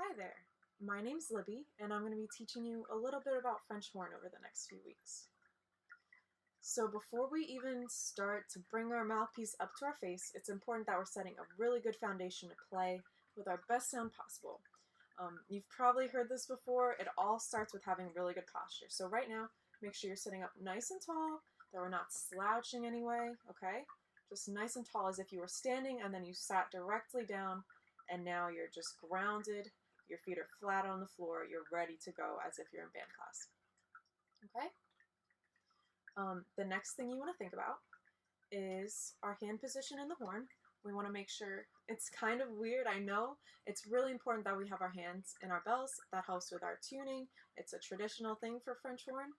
Hi there, my name's Libby, and I'm going to be teaching you a little bit about French horn over the next few weeks. So before we even start to bring our mouthpiece up to our face, it's important that we're setting a really good foundation to play with our best sound possible. You've probably heard this before. It all starts with having really good posture. So right now, make sure you're sitting up nice and tall, that we're not slouching anyway, okay? Just nice and tall as if you were standing and then you sat directly down and now you're just grounded. Your feet are flat on the floor. You're ready to go as if you're in band class. Okay? The next thing you want to think about is our hand position in the horn. We want to make sure, it's kind of weird, I know. It's really important that we have our hands in our bells. That helps with our tuning. It's a traditional thing for French horn.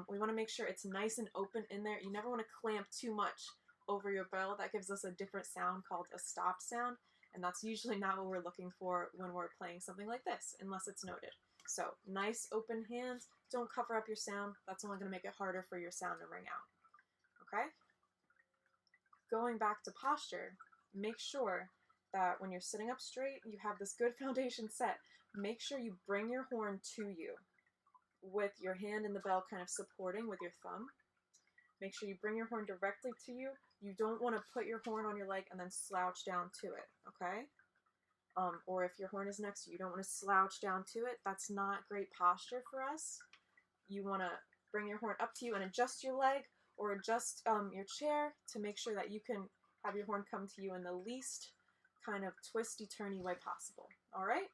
We want to make sure it's nice and open in there. You never want to clamp too much over your bell. That gives us a different sound called a stop sound. And that's usually not what we're looking for when we're playing something like this, unless it's noted. So nice open hands. Don't cover up your sound. That's only going to make it harder for your sound to ring out. Okay? Going back to posture, make sure that when you're sitting up straight, you have this good foundation set. Make sure you bring your horn to you with your hand in the bell kind of supporting with your thumb. Make sure you bring your horn directly to you. You don't want to put your horn on your leg and then slouch down to it, okay? Or if your horn is next to you, you don't want to slouch down to it. That's not great posture for us. You want to bring your horn up to you and adjust your leg or adjust your chair to make sure that you can have your horn come to you in the least kind of twisty-turny way possible, all right?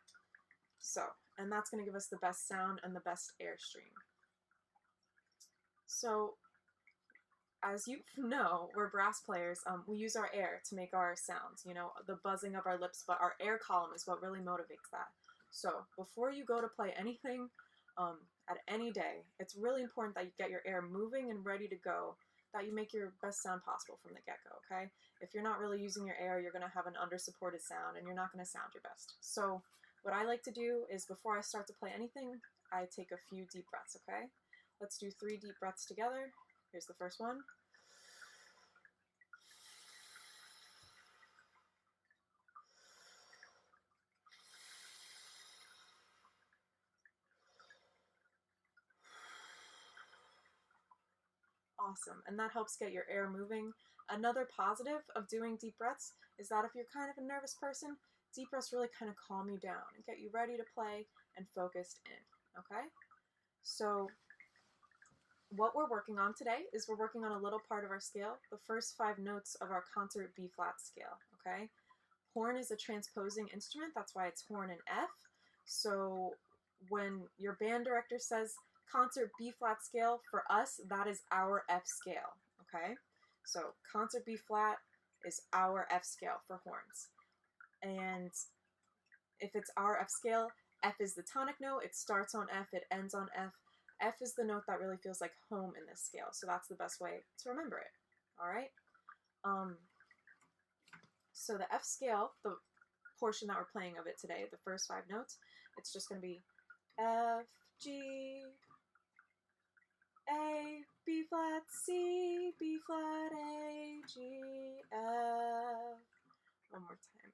So, and that's going to give us the best sound and the best airstream. So, as you know, we're brass players. We use our air to make our sounds, you know, the buzzing of our lips, but our air column is what really motivates that. So before you go to play anything at any day, it's really important that you get your air moving and ready to go, that you make your best sound possible from the get-go, okay? If you're not really using your air, you're going to have an under-supported sound and you're not going to sound your best. So what I like to do is before I start to play anything, I take a few deep breaths, okay? Let's do 3 deep breaths together. Here's the first one. Awesome, and that helps get your air moving. Another positive of doing deep breaths is that if you're kind of a nervous person, deep breaths really kind of calm you down and get you ready to play and focused in, okay? So what we're working on today is we're working on a little part of our scale, the first 5 notes of our concert B-flat scale, okay? Horn is a transposing instrument, that's why it's horn in F. So when your band director says concert B-flat scale, for us, that is our F scale, okay? So concert B-flat is our F scale for horns. And if it's our F scale, F is the tonic note, it starts on F, it ends on F. F is the note that really feels like home in this scale, so that's the best way to remember it, all right? So the F scale, the portion that we're playing of it today, the first 5 notes, it's just going to be F, G, A, B flat, C, B flat, A, G, F. One more time.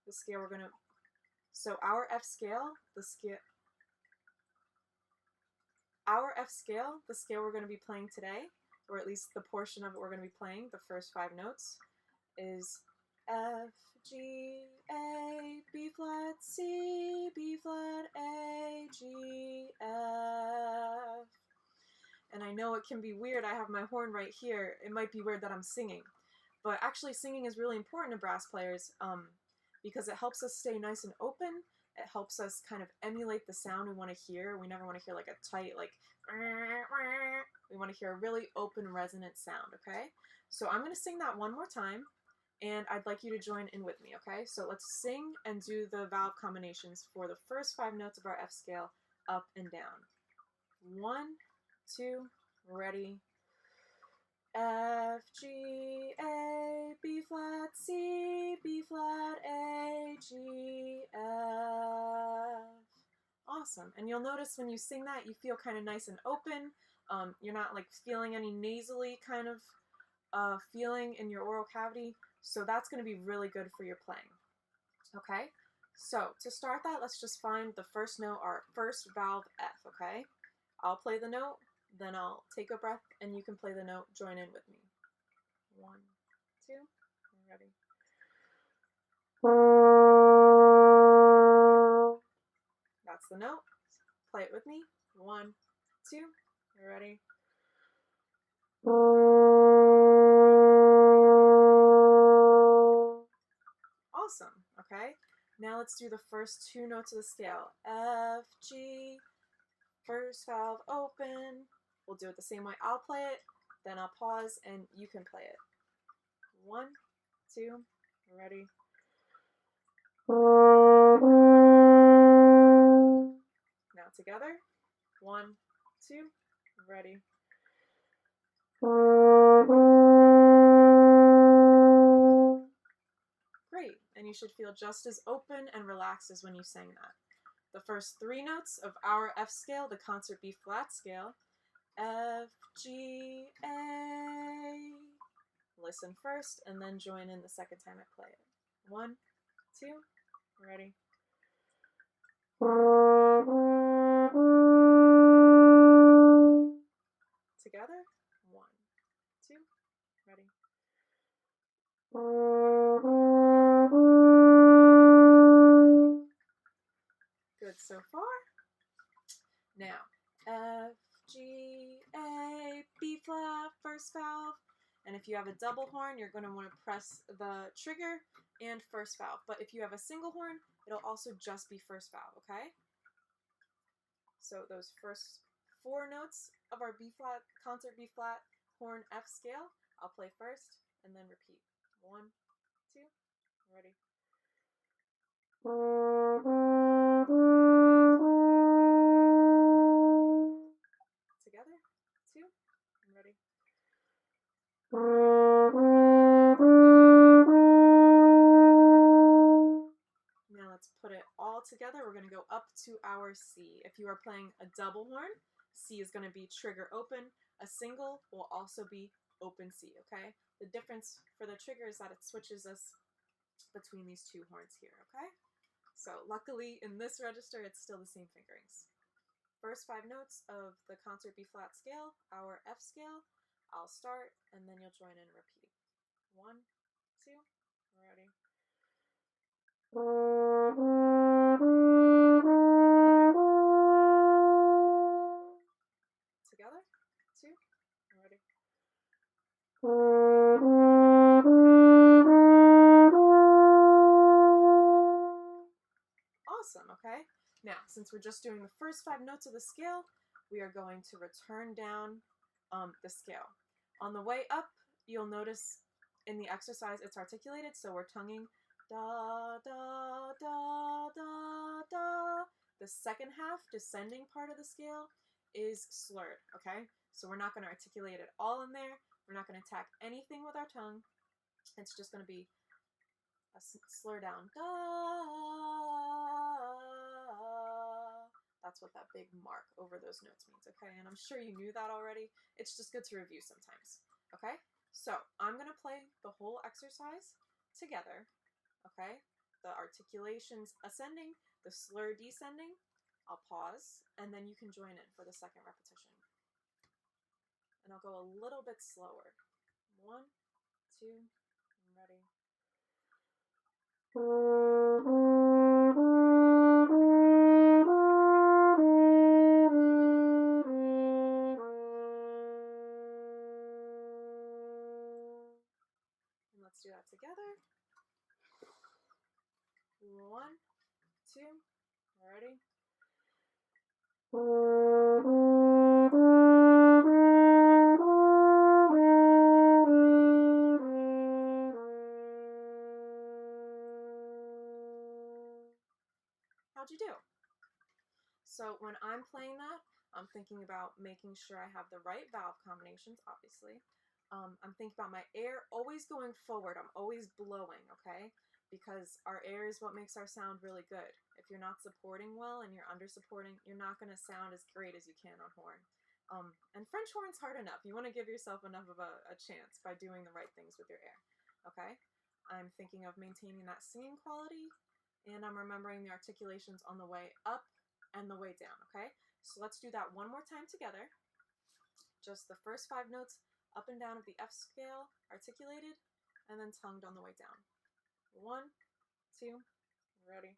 The scale we're going to, so our F scale, the scale we're going to be playing today, or at least the portion of it we're going to be playing, the first 5 notes, is F, G, A, B flat, C, B flat, A, G, F. And I know it can be weird, I have my horn right here, it might be weird that I'm singing, but actually singing is really important to brass players because it helps us stay nice and open. It helps us kind of emulate the sound we want to hear. We never want to hear like a tight, like, we want to hear a really open, resonant sound, okay? So I'm going to sing that one more time, and I'd like you to join in with me, okay? So let's sing and do the valve combinations for the first 5 notes of our F scale, up and down. 1, 2, ready. F, G, A, B flat, C, B flat, A, G, F. Awesome. And you'll notice when you sing that, you feel kind of nice and open. You're not like feeling any nasally kind of feeling in your oral cavity. So that's going to be really good for your playing. Okay? So to start that, let's just find the first note, our first valve F, okay? I'll play the note, then I'll take a breath, and you can play the note, join in with me. 1, 2, ready. That's the note. Play it with me. 1, 2, ready. Awesome, okay? Now let's do the first 2 notes of the scale. F, G, first valve open. We'll do it the same way. I'll play it, then I'll pause, and you can play it. 1, 2, ready. Now together. 1, 2, ready. Great, and you should feel just as open and relaxed as when you sang that. The first 3 notes of our F scale, the concert B flat scale, F, G, A. Listen first and then join in the second time I play it. 1, 2, ready. Together. 1, 2, ready. Good so far. Now, F, G, A, B flat, first valve. And if you have a double horn, you're going to want to press the trigger and first valve. But if you have a single horn, it'll also just be first valve, okay? So those first 4 notes of our B flat, concert B flat, horn F scale, I'll play first and then repeat. 1, 2, ready. Together. 2, ready. Now let's put it all together. We're going to go up to our C. If you are playing a double horn, C is going to be trigger open. A single will also be open C, okay? The difference for the trigger is that it switches us between these 2 horns here, okay? So luckily in this register, it's still the same fingerings. First 5 notes of the concert B flat scale, our F scale, I'll start and then you'll join in and repeat. 1, 2, ready. Together. 2, ready. Awesome, okay? Now, since we're just doing the first 5 notes of the scale, we are going to return down the scale. On the way up, you'll notice in the exercise it's articulated, so we're tonguing da, da, da, da, da. The second half, descending part of the scale, is slurred, okay? So we're not going to articulate it all in there. We're not going to attack anything with our tongue. It's just going to be a slur down. Da. That's what that big mark over those notes means, okay? And I'm sure you knew that already. It's just good to review sometimes, okay? So I'm going to play the whole exercise together, okay? The articulations ascending, the slur descending. I'll pause, and then you can join in for the second repetition. And I'll go a little bit slower. 1, 2, ready. And let's do that together. 1, 2, ready. How'd you do? So when I'm playing that, I'm thinking about making sure I have the right valve combinations, obviously. I'm thinking about my air always going forward. I'm always blowing, okay? Because our air is what makes our sound really good. If you're not supporting well and you're under supporting, you're not going to sound as great as you can on horn. And French horn's hard enough. You want to give yourself enough of a chance by doing the right things with your air, okay? I'm thinking of maintaining that singing quality and I'm remembering the articulations on the way up and the way down, okay? So let's do that one more time together. Just the first 5 notes up and down of the F scale articulated, and then tongued on the way down. 1, 2, ready.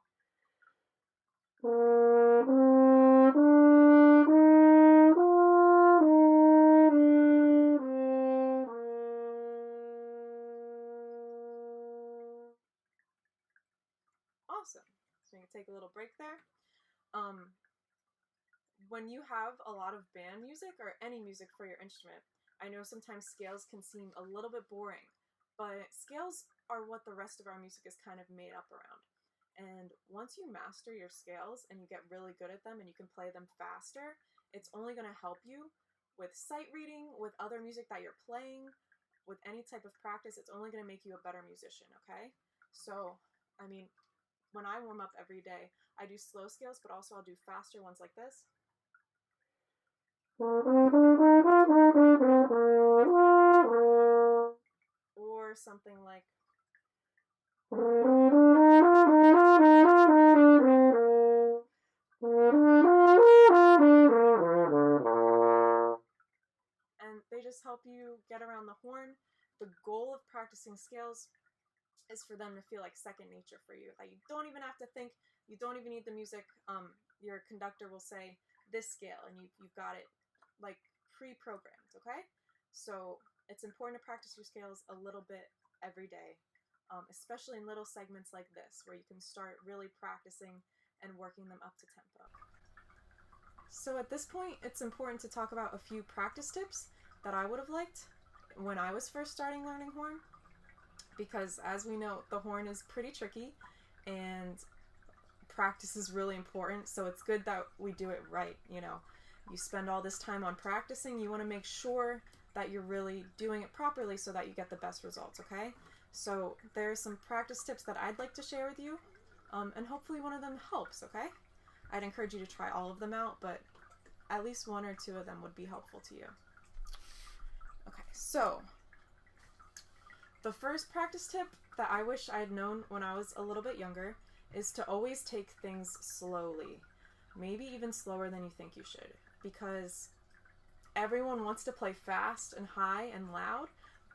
Awesome. So you can take a little break there. When you have a lot of band music or any music for your instrument, I know sometimes scales can seem a little bit boring, but scales are what the rest of our music is kind of made up around. And once you master your scales and you get really good at them and you can play them faster, it's only going to help you with sight reading, with other music that you're playing, with any type of practice. It's only going to make you a better musician, okay? So, I mean, when I warm up every day, I do slow scales, but also I'll do faster ones like this. Or something like and they just help you get around the horn. The goal of practicing scales is for them to feel like second nature for you. That you don't even have to think, you don't even need the music. Your conductor will say this scale and you've got it like pre-programmed, okay? So it's important to practice your scales a little bit every day, especially in little segments like this where you can start really practicing and working them up to tempo. So at this point, it's important to talk about a few practice tips that I would have liked when I was first starting learning horn, because as we know, the horn is pretty tricky and practice is really important, so it's good that we do it right. You know, you spend all this time on practicing, you want to make sure that you're really doing it properly so that you get the best results, okay? So there are some practice tips that I'd like to share with you, and hopefully one of them helps, okay? I'd encourage you to try all of them out, but at least 1 or 2 of them would be helpful to you. Okay, so the first practice tip that I wish I had known when I was a little bit younger is to always take things slowly, maybe even slower than you think you should, because everyone wants to play fast and high and loud,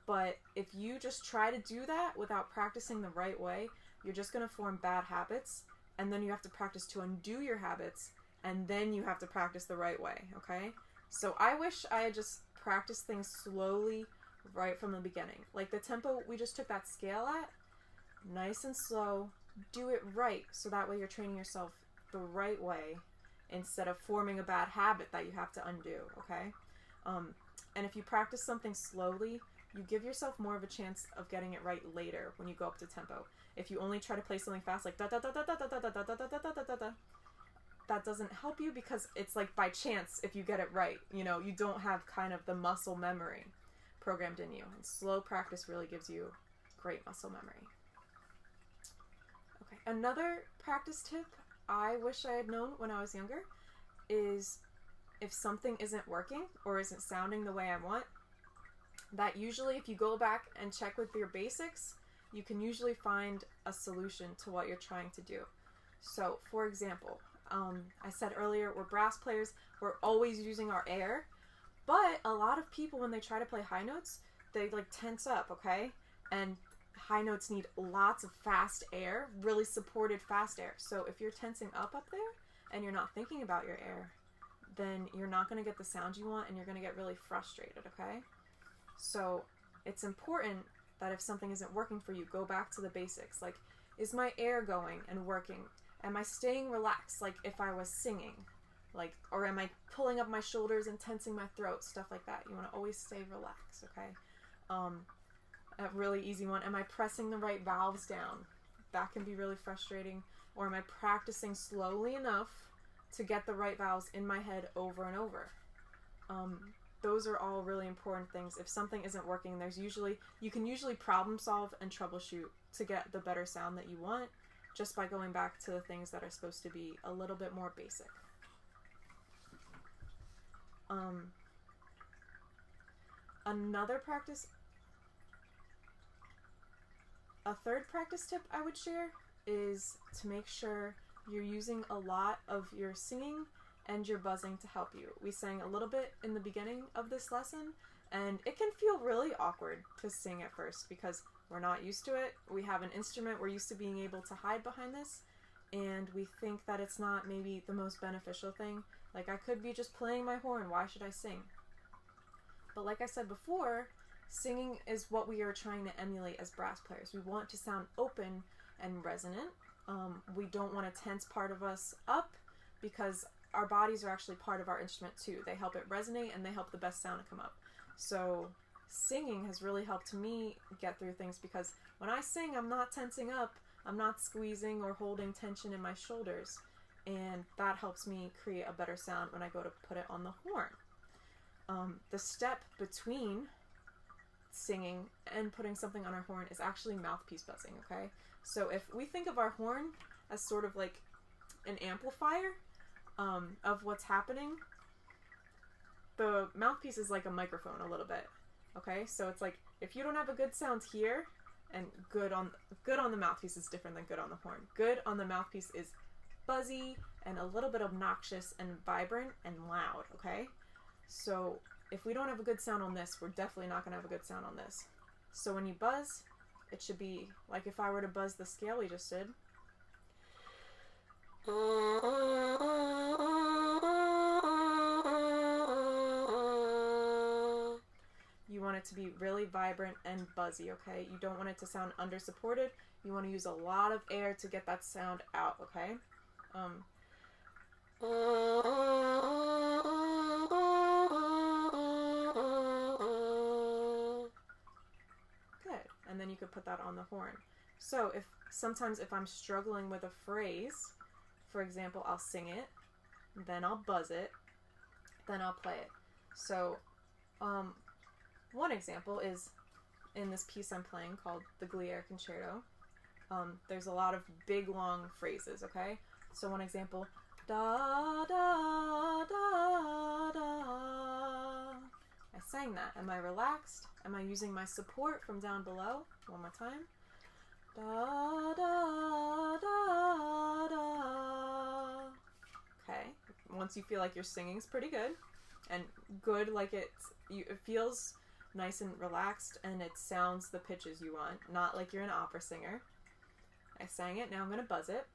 but if you just try to do that without practicing the right way, you're just going to form bad habits, and then you have to practice to undo your habits, and then you have to practice the right way, okay? So I wish I had just practiced things slowly right from the beginning. Like the tempo we just took that scale at, nice and slow, do it right, so that way you're training yourself the right way instead of forming a bad habit that you have to undo, okay? And if you practice something slowly, you give yourself more of a chance of getting it right later when you go up to tempo. If you only try to play something fast like da da da da da da da da da da da da da da, that doesn't help you because it's like by chance if you get it right. You know, you don't have kind of the muscle memory programmed in you. And slow practice really gives you great muscle memory. Okay, another practice tip I wish I had known when I was younger is if something isn't working or isn't sounding the way I want, that usually if you go back and check with your basics, you can usually find a solution to what you're trying to do. So, for example, I said earlier, we're brass players, we're always using our air, but a lot of people, when they try to play high notes, they like tense up, okay? And high notes need lots of fast air, really supported fast air. So if you're tensing up there and you're not thinking about your air, then you're not going to get the sound you want and you're going to get really frustrated, okay? So it's important that if something isn't working for you, go back to the basics. Like, is my air going and working? Am I staying relaxed like if I was singing? Like, or am I pulling up my shoulders and tensing my throat? Stuff like that. You want to always stay relaxed, okay? A really easy one. Am I pressing the right valves down? That can be really frustrating. Or am I practicing slowly enough to get the right valves in my head over and over? Those are all really important things. If something isn't working, you can usually problem solve and troubleshoot to get the better sound that you want just by going back to the things that are supposed to be a little bit more basic. A third practice tip I would share is to make sure you're using a lot of your singing and your buzzing to help you. We sang a little bit in the beginning of this lesson, and it can feel really awkward to sing at first because we're not used to it. We have an instrument, we're used to being able to hide behind this, and we think that it's not maybe the most beneficial thing. Like, I could be just playing my horn, why should I sing? But like I said before, singing is what we are trying to emulate as brass players. We want to sound open and resonant. We don't want to tense part of us up because our bodies are actually part of our instrument too. They help it resonate and they help the best sound to come up. So singing has really helped me get through things because when I sing, I'm not tensing up, I'm not squeezing or holding tension in my shoulders, and that helps me create a better sound when I go to put it on the horn. The step between singing and putting something on our horn is actually mouthpiece buzzing, okay? So if we think of our horn as sort of like an amplifier of what's happening, the mouthpiece is like a microphone a little bit, okay? So it's like if you don't have a good sound here, and good on the mouthpiece is different than good on the horn. Good on the mouthpiece is buzzy and a little bit obnoxious and vibrant and loud, okay? So if we don't have a good sound on this, we're definitely not going to have a good sound on this. So when you buzz, it should be like if I were to buzz the scale we just did. You want it to be really vibrant and buzzy, okay? You don't want it to sound under-supported. You want to use a lot of air to get that sound out, okay? Good. And then you could put that on the horn. So sometimes if I'm struggling with a phrase, for example, I'll sing it, then I'll buzz it, then I'll play it. So one example is in this piece I'm playing called the Glee Air Concerto. There's a lot of big, long phrases, okay? So one example, da, da, da, da. I sang that. Am I relaxed? Am I using my support from down below? One more time. Da, da, da, da. Okay. Once you feel like your singing's pretty good, and good like it feels nice and relaxed, and it sounds the pitches you want, not like you're an opera singer. I sang it, now I'm going to buzz it.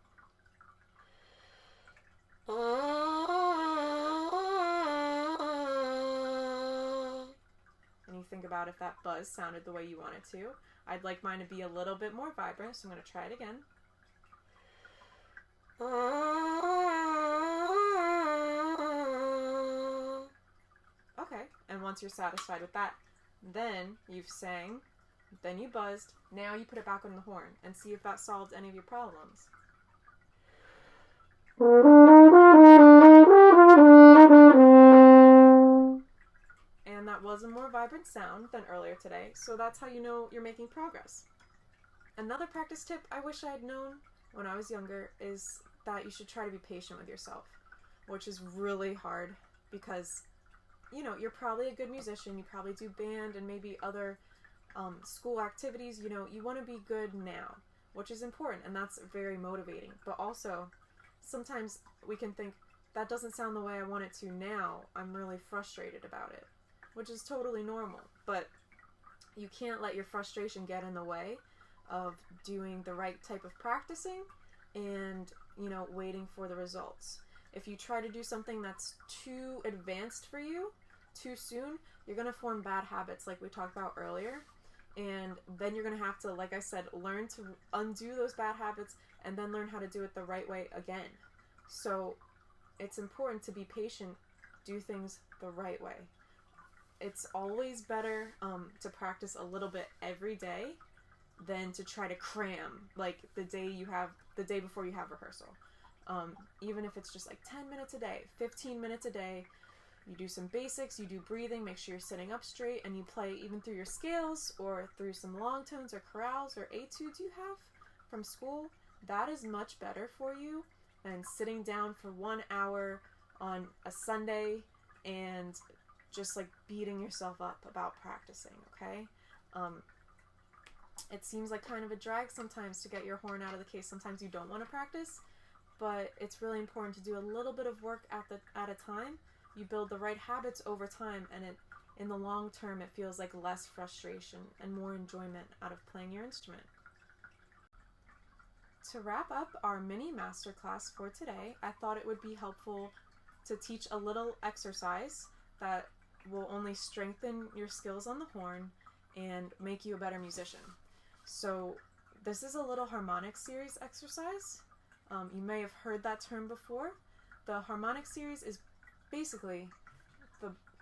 And you think about if that buzz sounded the way you want it to. I'd like mine to be a little bit more vibrant, so I'm going to try it again. Okay, and once you're satisfied with that, then you've sang, then you buzzed, now you put it back on the horn and see if that solved any of your problems. And that was a more vibrant sound than earlier today, so that's how you know you're making progress. Another practice tip I wish I had known when I was younger is that you should try to be patient with yourself, which is really hard because, you know, you're probably a good musician, you probably do band and maybe other school activities, you know, you want to be good now, which is important, and that's very motivating. But also, sometimes we can think, that doesn't sound the way I want it to now, I'm really frustrated about it, which is totally normal. But you can't let your frustration get in the way of doing the right type of practicing and, you know, waiting for the results. If you try to do something that's too advanced for you too soon, you're going to form bad habits like we talked about earlier. And then you're going to have to, like I said, learn to undo those bad habits and then learn how to do it the right way again. So it's important to be patient, do things the right way. It's always better to practice a little bit every day than to try to cram like the day before you have rehearsal. Even if it's just like 10 minutes a day, 15 minutes a day, you do some basics, you do breathing, make sure you're sitting up straight, and you play even through your scales or through some long tones or chorales or etudes you have from school. That is much better for you than sitting down for 1 hour on a Sunday and just like beating yourself up about practicing, okay? It seems like kind of a drag sometimes to get your horn out of the case. Sometimes you don't want to practice, but it's really important to do a little bit of work at a time. You build the right habits over time, and in the long term it feels like less frustration and more enjoyment out of playing your instrument. To wrap up our mini masterclass for today, I thought it would be helpful to teach a little exercise that will only strengthen your skills on the horn and make you a better musician. So this is a little Harmonic Series exercise. You may have heard that term before. The Harmonic Series is basically,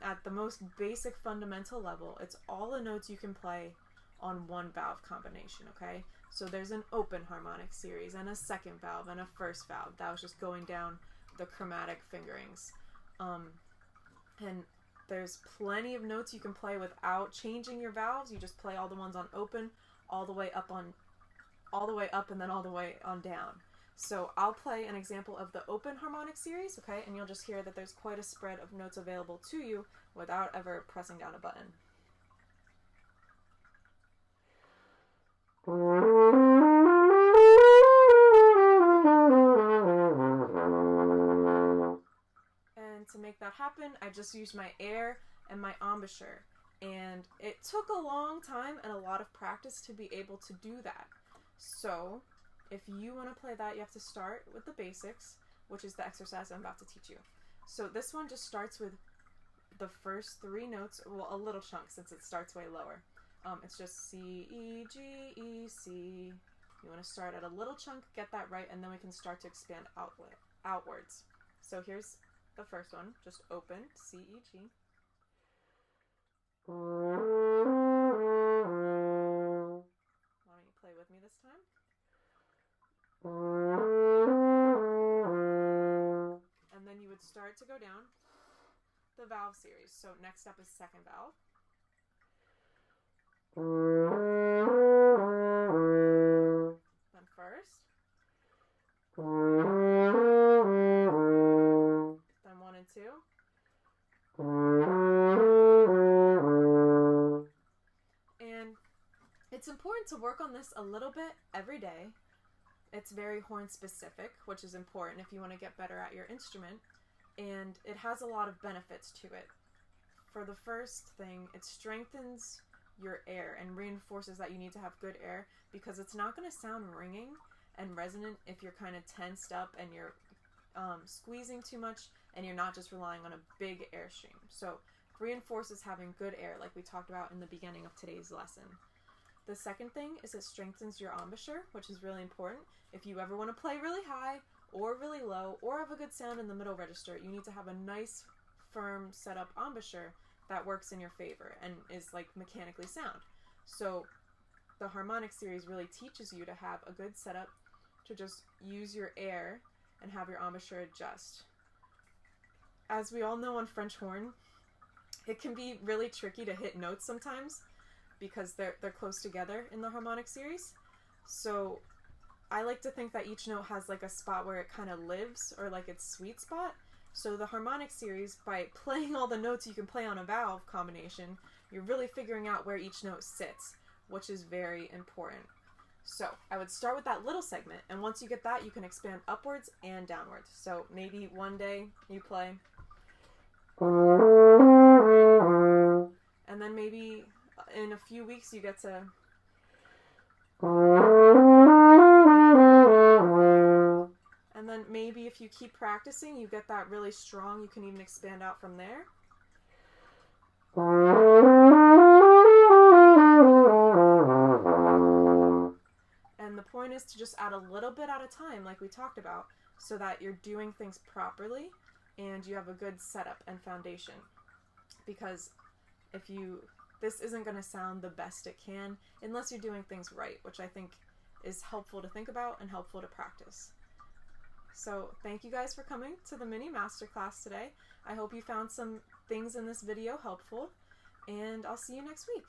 at the most basic fundamental level, it's all the notes you can play on one valve combination, okay? So there's an open harmonic series and a second valve and a first valve. That was just going down the chromatic fingerings. And there's plenty of notes you can play without changing your valves. You just play all the ones on open, all the way up, and then all the way on down. So I'll play an example of the open harmonic series, okay? And you'll just hear that there's quite a spread of notes available to you without ever pressing down a button. And to make that happen, I just used my air and my embouchure. And it took a long time and a lot of practice to be able to do that. So if you want to play that, you have to start with the basics, which is the exercise I'm about to teach you. So this one just starts with the first three notes, well, a little chunk since it starts way lower. It's just C, E, G, E, C. You want to start at a little chunk, get that right, and then we can start to expand outwards. So here's the first one, just open, C, E, G. Why don't you play with me this time? And then you would start to go down the valve series. So next up is second valve. Then first. Then 1 and 2. And it's important to work on this a little bit every day. It's very horn specific, which is important if you want to get better at your instrument. And it has a lot of benefits to it. For the first thing, it strengthens your air and reinforces that you need to have good air, because it's not going to sound ringing and resonant if you're kind of tensed up and you're squeezing too much and you're not just relying on a big airstream. So reinforces having good air, like we talked about in the beginning of today's lesson. The second thing is it strengthens your embouchure, which is really important. If you ever want to play really high or really low or have a good sound in the middle register, you need to have a nice, firm, set up embouchure that works in your favor and is like mechanically sound. So the Harmonic Series really teaches you to have a good setup, to just use your air and have your embouchure adjust. As we all know on French horn, it can be really tricky to hit notes sometimes because they're close together in the Harmonic Series. So I like to think that each note has like a spot where it kind of lives, or like its sweet spot. So the Harmonic Series, by playing all the notes you can play on a valve combination, you're really figuring out where each note sits, which is very important. So I would start with that little segment, and once you get that, you can expand upwards and downwards. So maybe one day you play, and then maybe in a few weeks you get to, and then maybe if you keep practicing, you get that really strong, you can even expand out from there. And the point is to just add a little bit at a time, like we talked about, so that you're doing things properly and you have a good setup and foundation. Because this isn't going to sound the best it can unless you're doing things right, which I think is helpful to think about and helpful to practice. So thank you guys for coming to the mini masterclass today. I hope you found some things in this video helpful, and I'll see you next week.